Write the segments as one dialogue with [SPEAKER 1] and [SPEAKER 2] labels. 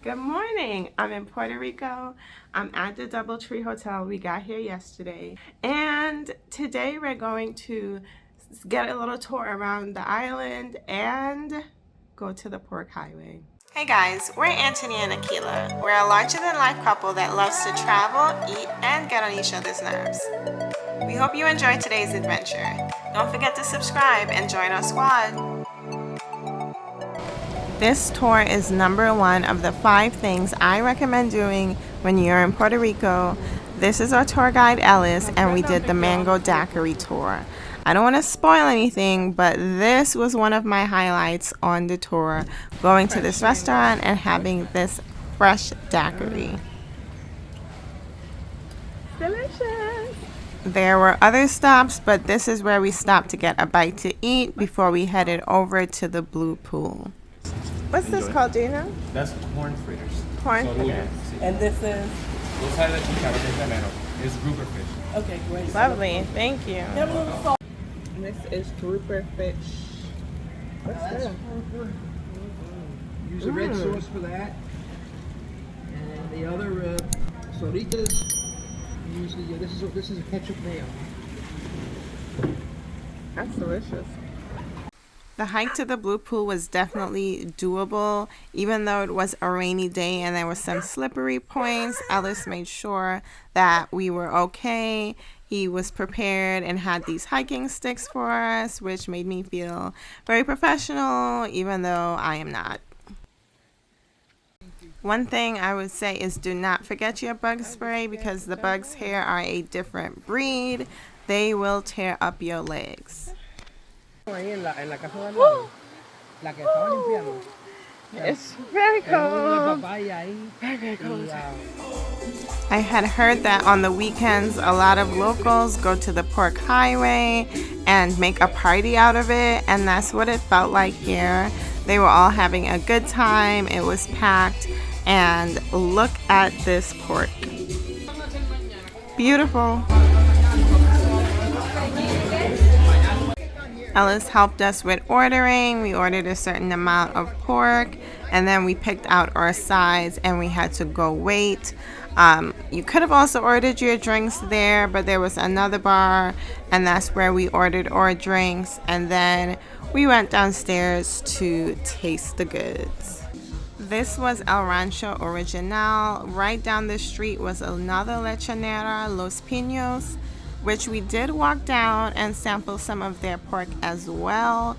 [SPEAKER 1] Good morning. I'm in Puerto Rico. I'm at the DoubleTree Hotel. We got here yesterday. And today we're going to get a little tour around the island and go to the Pork Highway. Hey guys, we're Anthony and Akila. We're a larger-than-life couple that loves to travel, eat, and get on each other's nerves. We hope you enjoyed today's adventure. Don't forget to subscribe and join our squad. This tour is number 1 of the 5 things I recommend doing when you're in Puerto Rico. This is our tour guide Ellis, and we did the Mango Daiquiri tour. I don't want to spoil anything, but this was one of my highlights on the tour, going to this restaurant and having this fresh daiquiri. Delicious! There were other stops, but this is where we stopped to get a bite to eat before we headed over to the Blue Pool. What's this called, do you know?
[SPEAKER 2] That's corn fritters.
[SPEAKER 1] Corn fritters.
[SPEAKER 3] And this is?
[SPEAKER 2] It's grouper fish.
[SPEAKER 3] Okay, great.
[SPEAKER 1] Lovely, thank you.
[SPEAKER 3] This is grouper fish.
[SPEAKER 1] What's this?
[SPEAKER 4] Use a red sauce for that. And the other soritas, use the, this is a ketchup mayo.
[SPEAKER 1] That's delicious. The hike to the Blue Pool was definitely doable, even though it was a rainy day and there were some slippery points. Ellis made sure that we were okay. He was prepared and had these hiking sticks for us, which made me feel very professional, even though I am not. One thing I would say is do not forget your bug spray, because the bugs here are a different breed. They will tear up your legs. It's very cold. Very cold. I had heard that on the weekends a lot of locals go to the Pork Highway and make a party out of it, and that's what it felt like here. They were all having a good time. It was packed, and look at this pork. Beautiful. Ellis helped us with ordering. We ordered a certain amount of pork, and then we picked out our sides and we had to go wait. You could have also ordered your drinks there, but there was another bar, and that's where we ordered our drinks, and then we went downstairs to taste the goods. This was El Rancho Original. Right down the street was another Lechonera, Los Pinos, which we did walk down and sample some of their pork as well,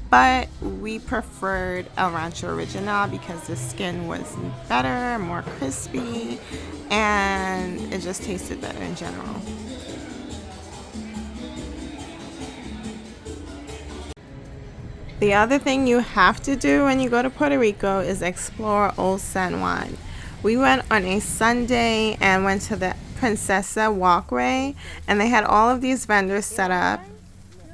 [SPEAKER 1] but we preferred El Rancho Original because the skin was better, more crispy, and it just tasted better in general. The other thing you have to do when you go to Puerto Rico is explore Old San Juan. We went on a Sunday and went to the Princesa walkway, and they had all of these vendors set up.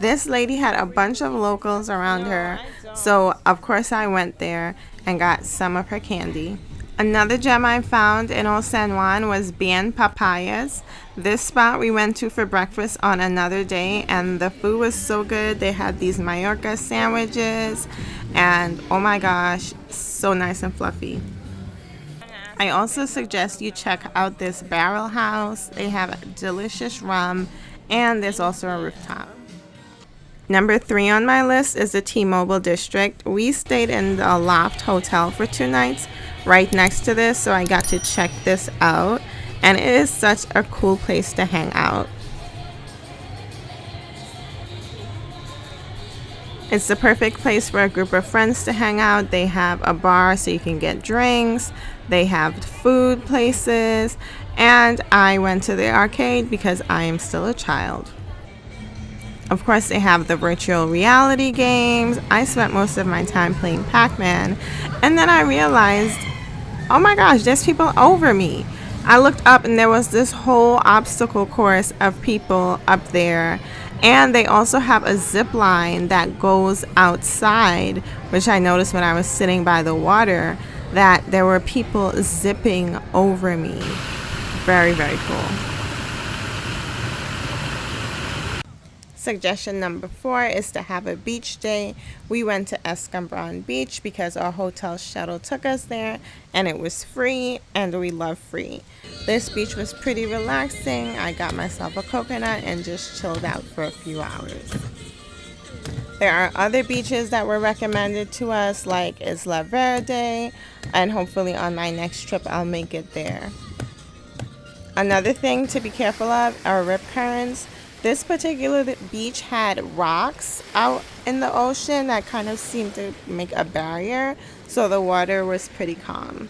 [SPEAKER 1] This lady had a bunch of locals around her, so of course I went there and got some of her candy. Another gem I found in Old San Juan was Papayas. This spot we went to for breakfast on another day, and the food was so good. They had these Mallorca sandwiches, and oh my gosh, so nice and fluffy. I also suggest you check out this Barrelhouse. They have delicious rum, and there's also a rooftop. Number 3 on my list is the T-Mobile District. We stayed in the Loft Hotel for 2 nights right next to this, so I got to check this out, and it is such a cool place to hang out. It's the perfect place for a group of friends to hang out. They have a bar so you can get drinks. They have food places, and I went to the arcade because I am still a child. Of course, they have the virtual reality games. I spent most of my time playing Pac-Man, and then I realized, oh my gosh, there's people over me. I looked up and there was this whole obstacle course of people up there, and they also have a zip line that goes outside, which I noticed when I was sitting by the water, that there were people zipping over me. Very, very cool. Suggestion number 4 is to have a beach day. We went to Escambron Beach because our hotel shuttle took us there and it was free, and we love free. This beach was pretty relaxing. I got myself a coconut and just chilled out for a few hours. There are other beaches that were recommended to us, like Isla Verde, and hopefully on my next trip I'll make it there. Another thing to be careful of are rip currents. This particular beach had rocks out in the ocean that kind of seemed to make a barrier, so the water was pretty calm.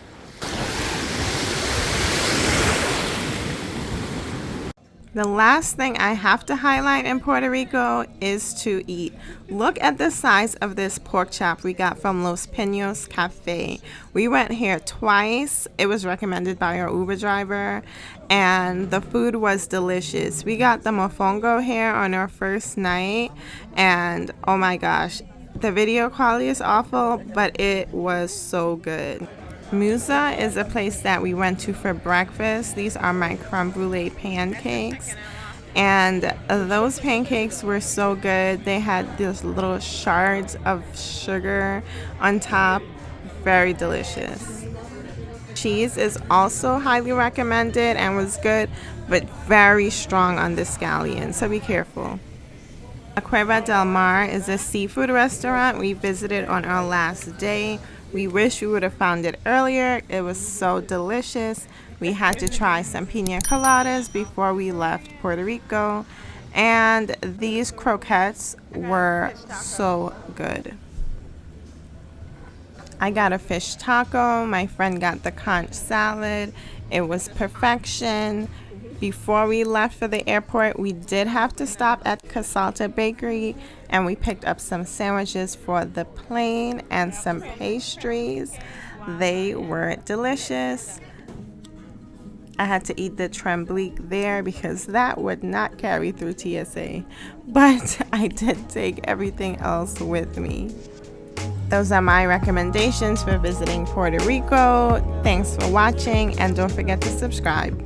[SPEAKER 1] The last thing I have to highlight in Puerto Rico is to eat. Look at the size of this pork chop we got from Los Pinos Cafe. We went here twice. It was recommended by our Uber driver, and the food was delicious. We got the mofongo here on our first night, and oh my gosh, the video quality is awful, but it was so good. Musa is a place that we went to for breakfast. These are my creme brulee pancakes, and those pancakes were so good. They had these little shards of sugar on top. Very delicious. Cheese is also highly recommended and was good, but very strong on the scallion, so be careful. La Cueva del Mar is a seafood restaurant we visited on our last day. We wish we would have found it earlier. It was so delicious. We had to try some pina coladas before we left Puerto Rico, and these croquettes were so good. I got a fish taco. My friend got the conch salad. It was perfection. Before we left for the airport, we did have to stop at Casalta Bakery, and we picked up some sandwiches for the plane and some pastries. They were delicious. I had to eat the tremblique there because that would not carry through TSA, but I did take everything else with me. Those are my recommendations for visiting Puerto Rico. Thanks for watching, and don't forget to subscribe.